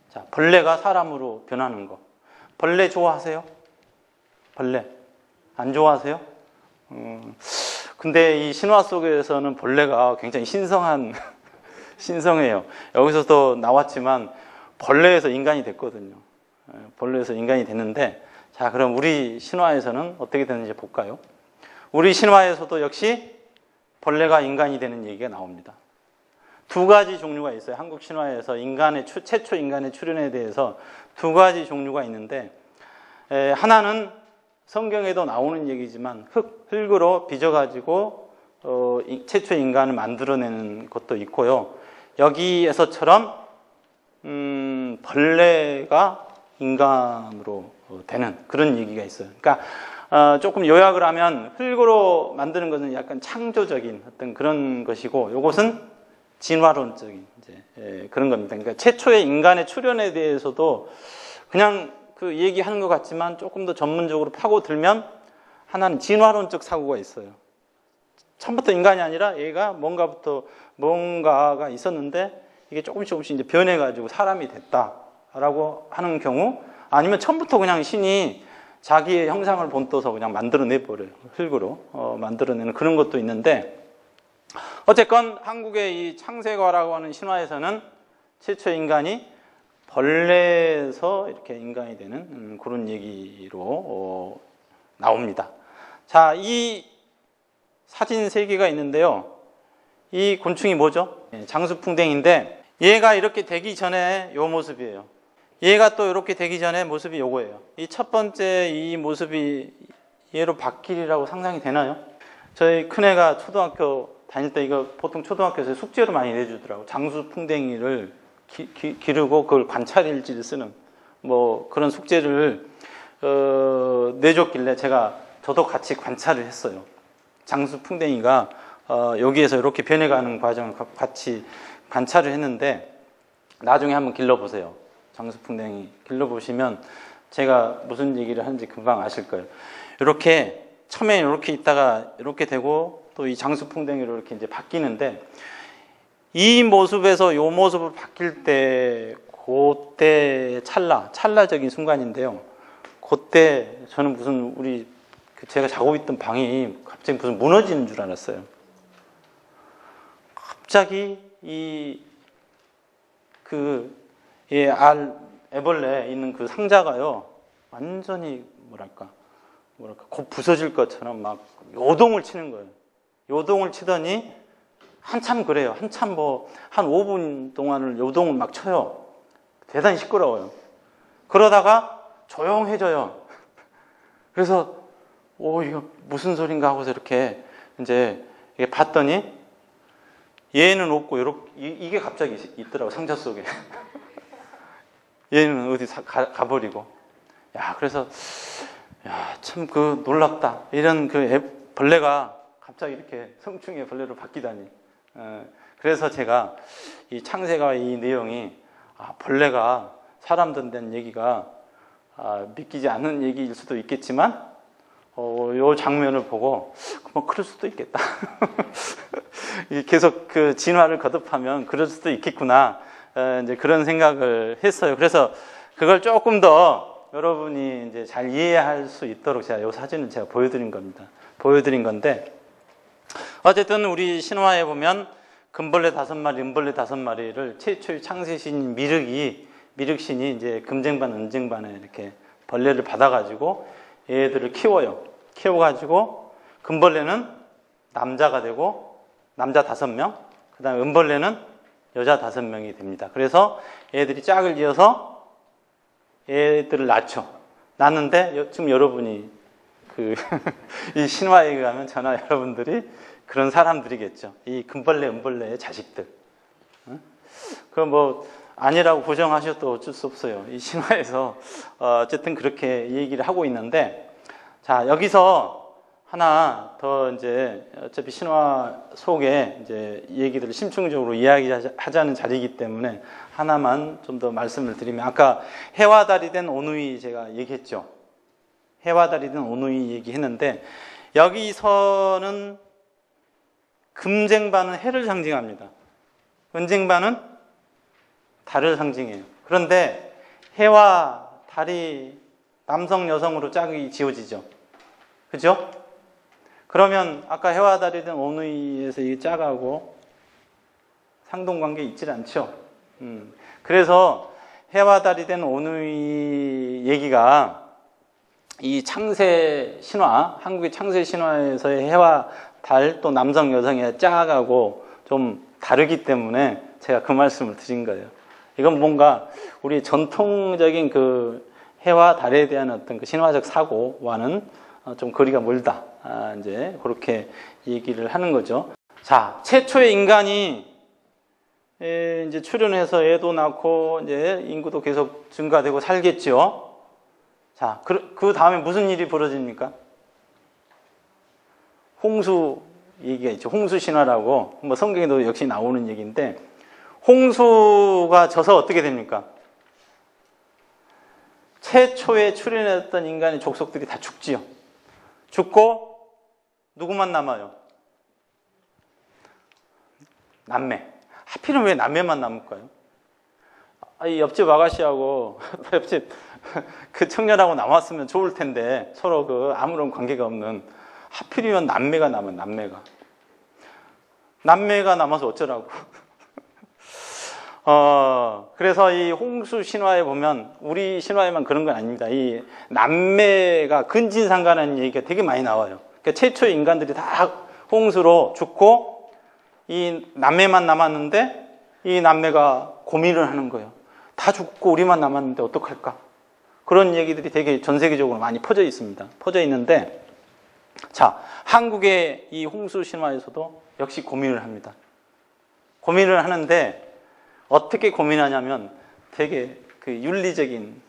Speaker 1: 자, 벌레가 사람으로 변하는 거. 벌레 좋아하세요? 벌레 안 좋아하세요? 근데 이 신화 속에서는 벌레가 굉장히 신성해요. 여기서도 나왔지만 벌레에서 인간이 됐거든요. 벌레에서 인간이 됐는데 자, 그럼 우리 신화에서는 어떻게 되는지 볼까요? 우리 신화에서도 역시 벌레가 인간이 되는 얘기가 나옵니다. 두 가지 종류가 있어요. 한국 신화에서 최초 인간의 출현에 대해서 두 가지 종류가 있는데 하나는 성경에도 나오는 얘기지만 흙으로 빚어가지고 최초 인간을 만들어내는 것도 있고요. 여기에서처럼 벌레가 인간으로 되는 그런 얘기가 있어요. 그러니까 조금 요약을 하면 흙으로 만드는 것은 약간 창조적인 어떤 그런 것이고 이것은 진화론적인 이제 그런 겁니다. 그러니까 최초의 인간의 출현에 대해서도 그냥 그 얘기하는 것 같지만 조금 더 전문적으로 파고들면 하나는 진화론적 사고가 있어요. 처음부터 인간이 아니라 얘가 뭔가가 있었는데 이게 조금씩 이제 변해가지고 사람이 됐다라고 하는 경우 아니면 처음부터 그냥 신이 자기의 형상을 본떠서 그냥 만들어내버려요. 흙으로 만들어내는 그런 것도 있는데 어쨌건 한국의 이 창세가라고 하는 신화에서는 최초 인간이 벌레에서 이렇게 인간이 되는 그런 얘기로 나옵니다. 자, 이 사진 3개가 있는데요. 이 곤충이 뭐죠? 장수풍뎅인데 얘가 이렇게 되기 전에 이 모습이에요. 얘가 또 이렇게 되기 전에 모습이 요거예요. 이 첫 번째 이 모습이 얘로 바뀔이라고 상상이 되나요? 저희 큰애가 초등학교 다닐 때 이거 보통 초등학교에서 숙제로 많이 내주더라고. 장수풍뎅이를 기르고 그걸 관찰일지를 쓰는 뭐 그런 숙제를 내줬길래 저도 같이 관찰을 했어요. 장수풍뎅이가 여기에서 이렇게 변해가는 과정을 같이 관찰을 했는데 나중에 한번 길러보세요. 장수풍뎅이 길러보시면 제가 무슨 얘기를 하는지 금방 아실 거예요. 이렇게 처음에 이렇게 있다가 이렇게 되고 또 이 장수풍뎅이로 이렇게 이제 바뀌는데 이 모습에서 이 모습으로 바뀔 때 그때 찰나적인 순간인데요. 그때 저는 무슨 제가 자고 있던 방이 갑자기 무슨 무너지는 줄 알았어요. 갑자기 애벌레 있는 그 상자가요, 완전히 곧 부서질 것처럼 막 요동을 치는 거예요. 요동을 치더니 한참 그래요. 한참 한 5분 동안을 요동을 막 쳐요. 대단히 시끄러워요. 그러다가 조용해져요. 그래서 이거 무슨 소린가 하고서 이렇게 이제 봤더니 얘는 없고 이게 갑자기 있더라고, 상자 속에. 얘는 어디 가버리고. 그래서 참 놀랍다. 이런 벌레가 갑자기 이렇게 성충의 벌레로 바뀌다니. 그래서 제가 이 창세가 이 내용이 벌레가 사람들 된 얘기가 믿기지 않는 얘기일 수도 있겠지만 요 장면을 보고 뭐 그럴 수도 있겠다. 계속 그 진화를 거듭하면 그럴 수도 있겠구나. 이제 그런 생각을 했어요. 그래서 그걸 조금 더 여러분이 이제 잘 이해할 수 있도록 제가 요 사진을 제가 보여드린 겁니다. 보여드린 건데, 어쨌든 우리 신화에 보면 금벌레 5마리, 은벌레 5마리를 최초의 창세신 미륵신이 이제 금쟁반, 은쟁반에 이렇게 벌레를 받아가지고 얘들을 키워요. 키워가지고 금벌레는 남자가 되고 남자 5명, 그 다음에 은벌레는 여자 5명이 됩니다. 그래서 얘들이 짝을 지어서 얘들을 낳는데 지금 여러분이 이 신화에 의하면 저나 여러분들이 그런 사람들이겠죠. 이 금벌레, 은벌레의 자식들. 그럼 뭐 아니라고 부정하셔도 어쩔 수 없어요. 이 신화에서 어쨌든 그렇게 얘기를 하고 있는데, 자, 여기서 하나 더 이제 어차피 신화 속에 이제 얘기들을 심층적으로 이야기하자는 자리이기 때문에 하나만 좀 더 말씀을 드리면, 아까 해와 달이 된 오누이 제가 얘기했죠. 해와 달이 된 오누이 얘기했는데, 여기서는 금쟁반은 해를 상징합니다. 은쟁반은 달을 상징해요. 그런데 해와 달이 남성, 여성으로 짝이 지어지죠. 그죠? 그러면 아까 해와 달이 된 오누이에서 이 짝하고 상동관계 있질 않죠. 그래서 해와 달이 된 오누이 얘기가 이 창세 신화, 한국의 창세 신화에서의 해와 달, 또 남성, 여성의 짝하고 좀 다르기 때문에 제가 그 말씀을 드린 거예요. 이건 뭔가 우리 전통적인 그 해와 달에 대한 어떤 그 신화적 사고와는 좀 거리가 멀다. 이제 그렇게 얘기를 하는 거죠. 자, 최초의 인간이 이제 출현해서 애도 낳고 이제 인구도 계속 증가되고 살겠죠. 자, 그 다음에 무슨 일이 벌어집니까? 홍수 얘기가 있죠. 홍수 신화라고 뭐 성경에도 역시 나오는 얘기인데, 홍수가 져서 어떻게 됩니까? 최초에 출현했던 인간의 족속들이 다 죽지요. 죽고 누구만 남아요? 남매. 하필은 왜 남매만 남을까요? 이 옆집 아가씨하고 옆집 그 청년하고 남았으면 좋을 텐데 서로 그 아무런 관계가 없는, 하필이면 남매가 남은, 남매가 남아서 어쩌라고. 그래서 이 홍수 신화에 보면, 우리 신화에만 그런 건 아닙니다. 이 남매가 근친상간하는 얘기가 되게 많이 나와요. 그러니까 최초의 인간들이 다 홍수로 죽고 이 남매만 남았는데, 이 남매가 고민을 하는 거예요. 다 죽고 우리만 남았는데 어떡할까? 그런 얘기들이 되게 전 세계적으로 많이 퍼져 있습니다. 퍼져 있는데, 자, 한국의 이 홍수 신화에서도 역시 고민을 합니다. 고민을 하는데, 어떻게 고민하냐면 되게 그 윤리적인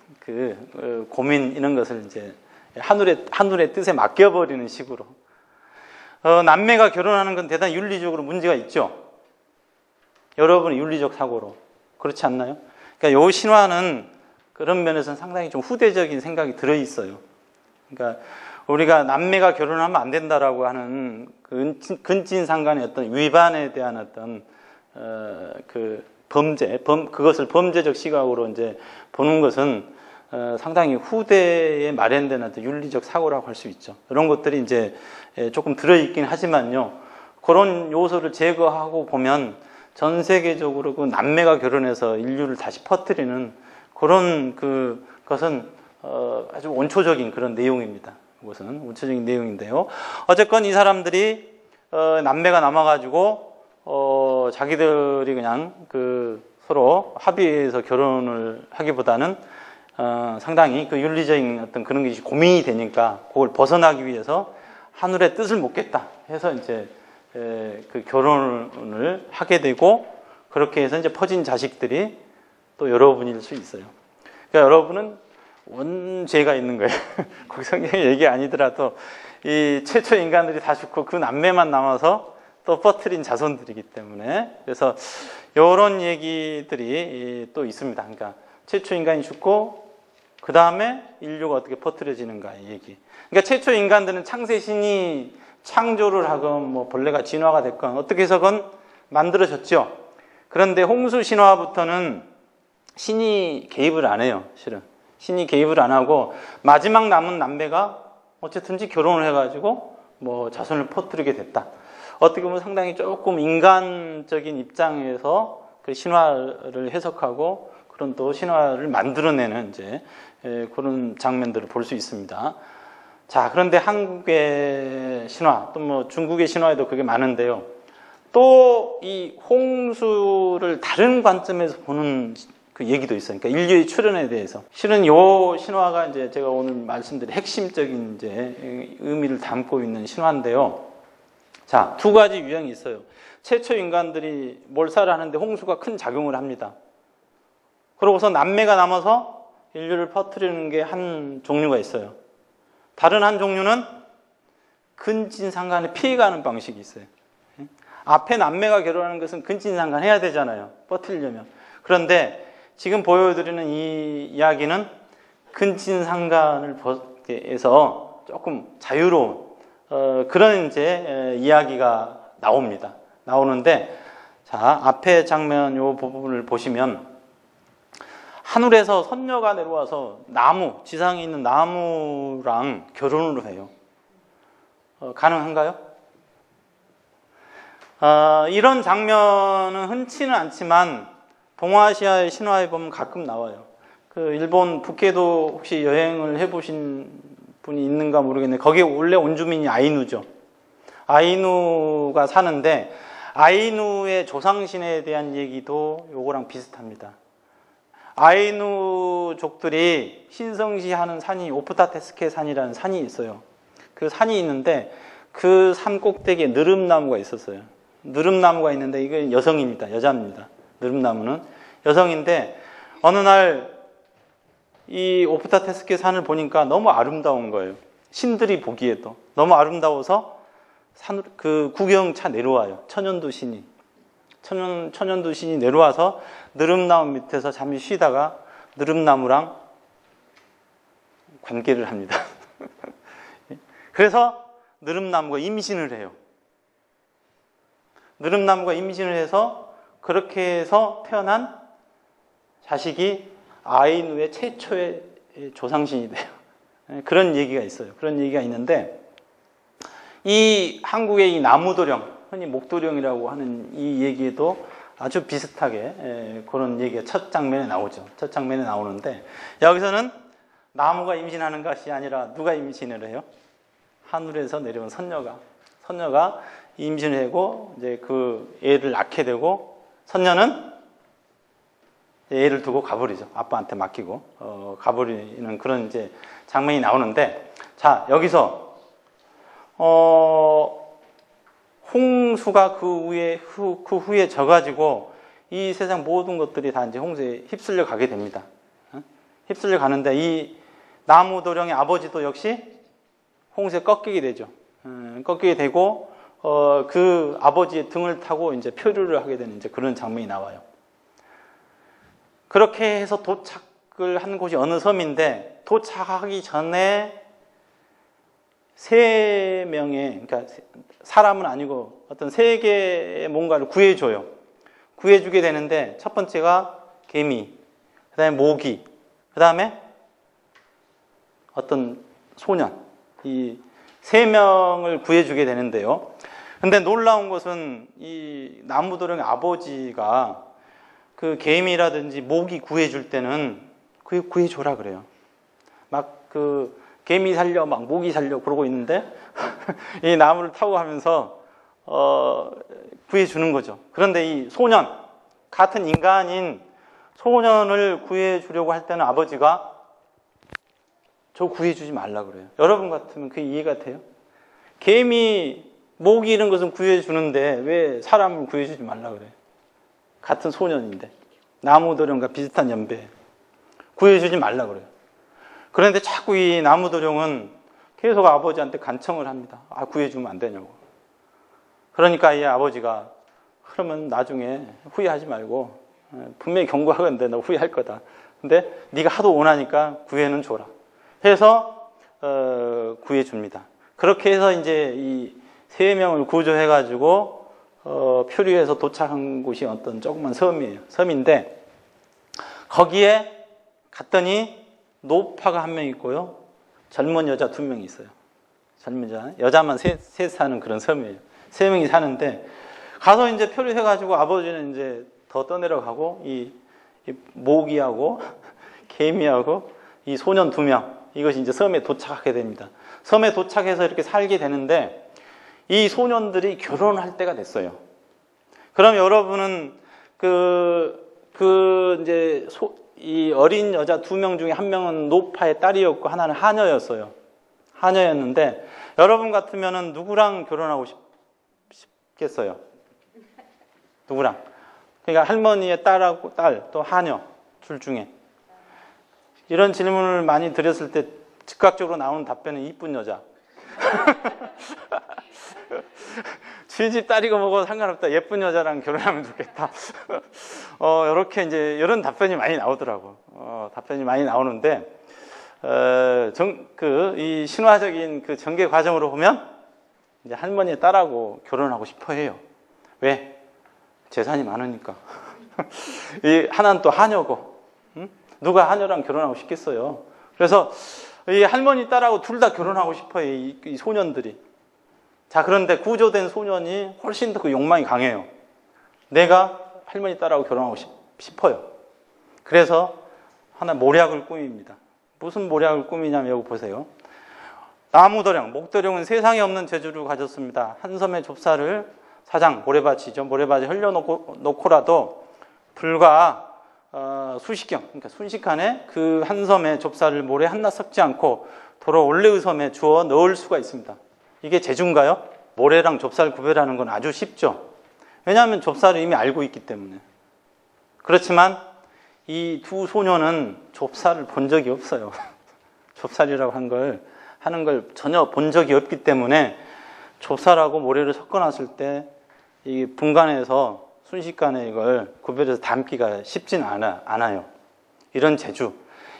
Speaker 1: 고민, 이런 것을 이제 하늘의 뜻에 맡겨버리는 식으로. 남매가 결혼하는 건 대단히 윤리적으로 문제가 있죠. 여러분의 윤리적 사고로. 그렇지 않나요? 그러니까 요 신화는 그런 면에서는 상당히 좀 후대적인 생각이 들어있어요. 그러니까 우리가 남매가 결혼하면 안 된다라고 하는 근친상간의 어떤 위반에 대한 어떤 그것을 범죄적 시각으로 이제 보는 것은 상당히 후대에 마련된 어떤 윤리적 사고라고 할 수 있죠. 이런 것들이 이제 조금 들어있긴 하지만요. 그런 요소를 제거하고 보면 전 세계적으로 그 남매가 결혼해서 인류를 다시 퍼뜨리는 그런 것은 아주 원초적인 그런 내용입니다. 그것은 원초적인 내용인데요. 어쨌건 이 사람들이 남매가 남아가지고 자기들이 그냥 서로 합의해서 결혼을 하기보다는 상당히 그 윤리적인 어떤 그런 것이 고민이 되니까 그걸 벗어나기 위해서 하늘의 뜻을 묻겠다 해서 이제 그 결혼을 하게 되고 그렇게 해서 이제 퍼진 자식들이 또 여러분일 수 있어요. 그러니까 여러분은 원죄가 있는 거예요. 거기 성경의 얘기 아니더라도 이 최초 인간들이 다 죽고 그 남매만 남아서 또 퍼뜨린 자손들이기 때문에 그래서 이런 얘기들이 또 있습니다. 그러니까 최초 인간이 죽고 그 다음에 인류가 어떻게 퍼뜨려지는가 이 얘기. 그러니까 최초 인간들은 창세신이 창조를 하건 뭐 벌레가 진화가 됐건 어떻게 해서건 만들어졌죠. 그런데 홍수 신화부터는 신이 개입을 안 해요. 실은 신이 개입을 안 하고 마지막 남은 남매가 어쨌든지 결혼을 해가지고 뭐 자손을 퍼뜨리게 됐다. 어떻게 보면 상당히 조금 인간적인 입장에서 그 신화를 해석하고 그런 또 신화를 만들어내는 이제 그런 장면들을 볼 수 있습니다. 자, 그런데 한국의 신화, 또 뭐 중국의 신화에도 그게 많은데요. 또 이 홍수를 다른 관점에서 보는 그 얘기도 있어요. 그러니까 인류의 출현에 대해서. 실은 요 신화가 이제 제가 오늘 말씀드린 핵심적인 이제 의미를 담고 있는 신화인데요. 자, 두 가지 유형이 있어요. 최초 인간들이 몰살을 하는데 홍수가 큰 작용을 합니다. 그러고서 남매가 남아서 인류를 퍼뜨리는 게 한 종류가 있어요. 다른 한 종류는 근친상간에 피해가는 방식이 있어요. 앞에 남매가 결혼하는 것은 근친상간 해야 되잖아요. 퍼뜨리려면. 그런데 지금 보여드리는 이 이야기는 근친상간을 해서 조금 자유로운 그런 이제 이야기가 나옵니다. 나오는데 자, 앞에 장면 요 부분을 보시면 하늘에서 선녀가 내려와서 나무, 지상에 있는 나무랑 결혼을 해요. 가능한가요? 이런 장면은 흔치는 않지만 동아시아의 신화에 보면 가끔 나와요. 그 일본 북해도 혹시 여행을 해보신 분이 있는가 모르겠는데 거기에 원래 원주민이 아이누죠. 아이누가 사는데 아이누의 조상신에 대한 얘기도 요거랑 비슷합니다. 아이누족들이 신성시하는 산이 오프타테스케 산이라는 산이 있어요. 그 산이 있는데 그 산 꼭대기에 느릅나무가 있었어요. 느릅나무가 있는데 이게 여성입니다. 여자입니다. 느릅나무는 여성인데 어느 날 이 오프타테스케 산을 보니까 너무 아름다운 거예요. 신들이 보기에도 너무 아름다워서 그 구경차 내려와요. 천연두 신이. 천연두 신이 내려와서 느릅나무 밑에서 잠시 쉬다가 느릅나무랑 관계를 합니다. 그래서 느릅나무가 임신을 해요. 느릅나무가 임신을 해서 그렇게 해서 태어난 자식이 아이누의 최초의 조상신이 돼요. 그런 얘기가 있어요. 그런 얘기가 있는데 이 한국의 이 나무도령, 흔히 목도령이라고 하는 이 얘기에도 아주 비슷하게 그런 얘기가 첫 장면에 나오죠. 첫 장면에 나오는데 여기서는 나무가 임신하는 것이 아니라 누가 임신을 해요? 하늘에서 내려온 선녀가 임신을 하고 이제 그 애를 낳게 되고 선녀는 애를 두고 가버리죠. 아빠한테 맡기고 가버리는 그런 이제 장면이 나오는데 자 여기서 홍수가 그 후에 져가지고 이 세상 모든 것들이 다 이제 홍수에 휩쓸려 가게 됩니다. 휩쓸려 가는데 이 나무도령의 아버지도 역시 홍수에 꺾이게 되죠. 꺾이게 되고 그 아버지의 등을 타고 이제 표류를 하게 되는 이제 그런 장면이 나와요. 그렇게 해서 도착을 한 곳이 어느 섬인데 도착하기 전에 세 명의, 그러니까 사람은 아니고 어떤 세 개의 뭔가를 구해줘요. 구해주게 되는데 첫 번째가 개미, 그 다음에 모기, 그 다음에 어떤 소년, 이 세 명을 구해주게 되는데요. 근데 놀라운 것은 이 나무도령의 아버지가 그 개미라든지 모기 구해줄 때는 구해줘라 그래요. 막 그 개미 살려, 막 모기 살려 그러고 있는데 이 나무를 타고 가면서 구해주는 거죠. 그런데 이 소년, 같은 인간인 소년을 구해주려고 할 때는 아버지가 저 구해주지 말라 그래요. 여러분 같으면 그게 이해가 돼요? 개미, 모기 이런 것은 구해주는데 왜 사람을 구해주지 말라 그래요? 같은 소년인데. 나무도령과 비슷한 연배. 구해주지 말라 그래요. 그런데 자꾸 이 나무도령은 계속 아버지한테 간청을 합니다. 아, 구해주면 안 되냐고. 그러니까 이 아버지가 그러면 나중에 후회하지 말고 분명히 경고하건대 너 후회할 거다. 근데 네가 하도 원하니까 구해는 줘라. 해서 구해줍니다. 그렇게 해서 이제 이 3명을 구조해가지고 표류해서 도착한 곳이 어떤 조그만 섬이에요. 섬인데 거기에 갔더니 노파가 1명 있고요. 젊은 여자 2명이 있어요. 젊은 여자만 셋 사는 그런 섬이에요. 3명이 사는데 가서 이제 표류해가지고 아버지는 이제 더 떠내려가고 이 모기하고 개미하고 이 소년 2명 이것이 이제 섬에 도착하게 됩니다. 섬에 도착해서 이렇게 살게 되는데 이 소년들이 결혼할 때가 됐어요. 그럼 여러분은 이제 이 어린 여자 2명 중에 1명은 노파의 딸이었고 하나는 하녀였어요. 하녀였는데 여러분 같으면은 누구랑 결혼하고 싶겠어요? 누구랑? 그러니까 할머니의 딸하고 딸, 또 하녀 둘 중에 이런 질문을 많이 드렸을 때 즉각적으로 나오는 답변은 이쁜 여자. 주인집 딸이고 뭐고 상관없다. 예쁜 여자랑 결혼하면 좋겠다. 이렇게 이제 이런 답변이 많이 나오더라고. 답변이 많이 나오는데 이 신화적인 그 전개 과정으로 보면 이제 할머니의 딸하고 결혼하고 싶어해요. 왜? 재산이 많으니까. 이 하나는 또 하녀고, 누가 하녀랑 결혼하고 싶겠어요. 그래서 이 할머니 딸하고 둘 다 결혼하고 싶어요. 이 소년들이. 자, 그런데 구조된 소년이 훨씬 더 그 욕망이 강해요. 내가 할머니 딸하고 결혼하고 싶어요. 그래서 하나 모략을 꾸밉니다. 무슨 모략을 꾸미냐면 여기 보세요. 나무도령, 목도령은 세상에 없는 재주를 가졌습니다. 한 섬의 좁쌀을 사장, 모래밭이죠. 모래밭에 흘려놓고라도 불과 수십경, 그러니까 순식간에 그 한 섬의 좁쌀을 모래 하나 섞지 않고 도로 원래의 섬에 주워 넣을 수가 있습니다. 이게 재주인가요? 모래랑 좁쌀 구별하는 건 아주 쉽죠. 왜냐하면 좁쌀을 이미 알고 있기 때문에. 그렇지만 이 두 소녀는 좁쌀을 본 적이 없어요. 좁쌀이라고 하는 걸 전혀 본 적이 없기 때문에 좁쌀하고 모래를 섞어놨을 때 이 분간해서 순식간에 이걸 구별해서 담기가 쉽진 않아요. 이런 재주.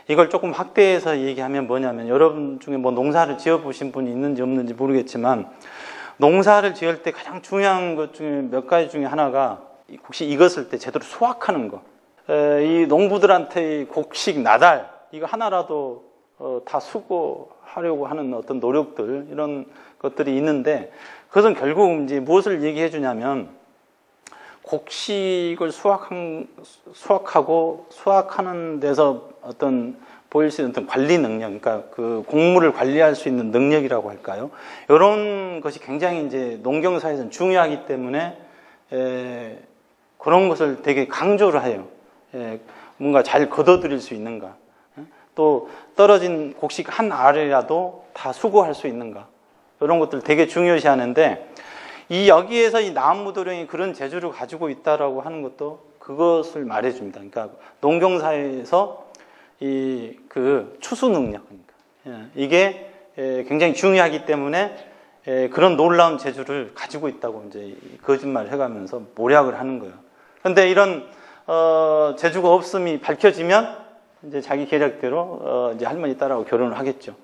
Speaker 1: 이걸 조금 확대해서 얘기하면 뭐냐면 여러분 중에 뭐 농사를 지어보신 분이 있는지 없는지 모르겠지만 농사를 지을 때 가장 중요한 것 중에 몇 가지 중에 하나가 혹시 익었을 때 제대로 수확하는 거. 이 농부들한테 곡식, 나달 이거 하나라도 다 수고하려고 하는 어떤 노력들 이런 것들이 있는데 그것은 결국 이제 무엇을 얘기해 주냐면 곡식을 수확하고 수확하는 데서 어떤 보일 수 있는 어떤 관리 능력, 그러니까 그 곡물을 관리할 수 있는 능력이라고 할까요? 이런 것이 굉장히 이제 농경사에서는 중요하기 때문에 그런 것을 되게 강조를 해요. 뭔가 잘 걷어들일 수 있는가, 또 떨어진 곡식 한 알이라도 다 수고할 수 있는가, 이런 것들 되게 중요시하는데 여기에서 이 나무도령이 그런 재주를 가지고 있다라고 하는 것도 그것을 말해줍니다. 그러니까 농경사에서 그 추수 능력, 그러니까 이게 굉장히 중요하기 때문에 그런 놀라운 재주를 가지고 있다고 이제 거짓말을 해가면서 모략을 하는 거예요. 그런데 이런 재주가 없음이 밝혀지면 이제 자기 계략대로 이제 할머니 딸하고 결혼을 하겠죠.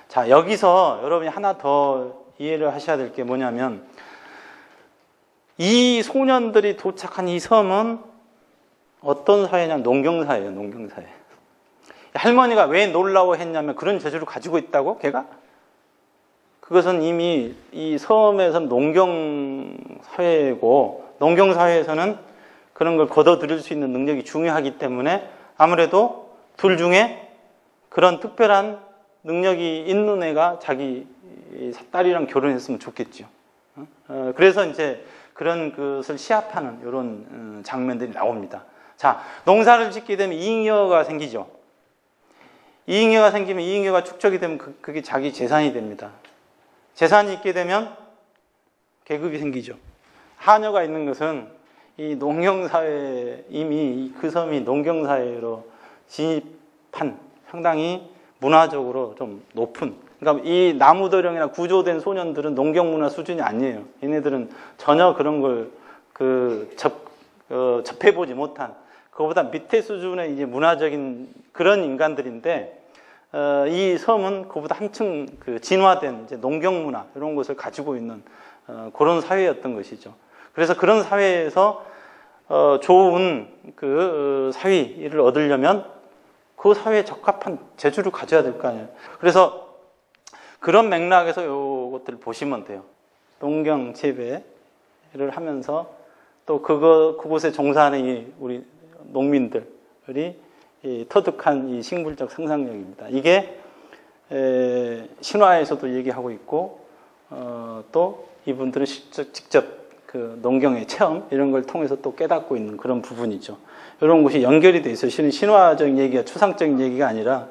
Speaker 1: 자, 여기서 여러분이 하나 더 이해를 하셔야 될 게 뭐냐면 이 소년들이 도착한 이 섬은 어떤 사회냐? 농경사회예요. 농경사회. 할머니가 왜 놀라워했냐면 그런 재주를 가지고 있다고 걔가? 그것은 이미 이 섬에서는 농경사회고 농경사회에서는 그런 걸 걷어들일 수 있는 능력이 중요하기 때문에 아무래도 둘 중에 그런 특별한 능력이 있는 애가 자기 딸이랑 결혼했으면 좋겠죠. 그래서 이제 그런 것을 시합하는 이런 장면들이 나옵니다. 자, 농사를 짓게 되면 잉여가 생기죠. 이익녀가 생기면 이익녀가 축적이 되면 그게 자기 재산이 됩니다. 재산이 있게 되면 계급이 생기죠. 하녀가 있는 것은 이 농경사회, 이미 그 섬이 농경사회로 진입한 상당히 문화적으로 좀 높은, 그러니까 이 나무도령이나 구조된 소년들은 농경문화 수준이 아니에요. 얘네들은 전혀 그런 걸 접해보지 못한, 그거보다 밑에 수준의 이제 문화적인 그런 인간들인데, 이 섬은 그보다 한층 진화된 이제 농경문화 이런 것을 가지고 있는 그런 사회였던 것이죠. 그래서 그런 사회에서 좋은 사위를 얻으려면 그 사회에 적합한 재주를 가져야 될 거 아니에요. 그래서 그런 맥락에서 이것들을 보시면 돼요. 농경 재배를 하면서 또 그곳에 종사하는 우리 농민들이 터득한 이 식물적 상상력입니다. 이게 신화에서도 얘기하고 있고, 또 이분들은 직접 그 농경의 체험 이런 걸 통해서 또 깨닫고 있는 그런 부분이죠. 이런 것이 연결이 돼 있어요. 신화적 얘기가 추상적인 얘기가 아니라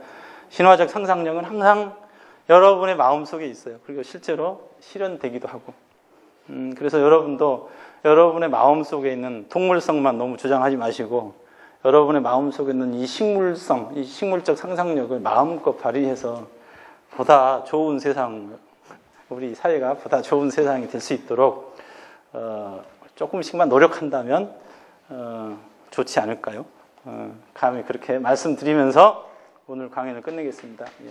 Speaker 1: 신화적 상상력은 항상 여러분의 마음속에 있어요. 그리고 실제로 실현되기도 하고. 그래서 여러분도 여러분의 마음속에 있는 동물성만 너무 주장하지 마시고, 여러분의 마음속에 있는 이 식물성, 이 식물적 상상력을 마음껏 발휘해서 보다 좋은 세상, 우리 사회가 보다 좋은 세상이 될 수 있도록 조금씩만 노력한다면 좋지 않을까요? 감히 그렇게 말씀드리면서 오늘 강연을 끝내겠습니다. 예.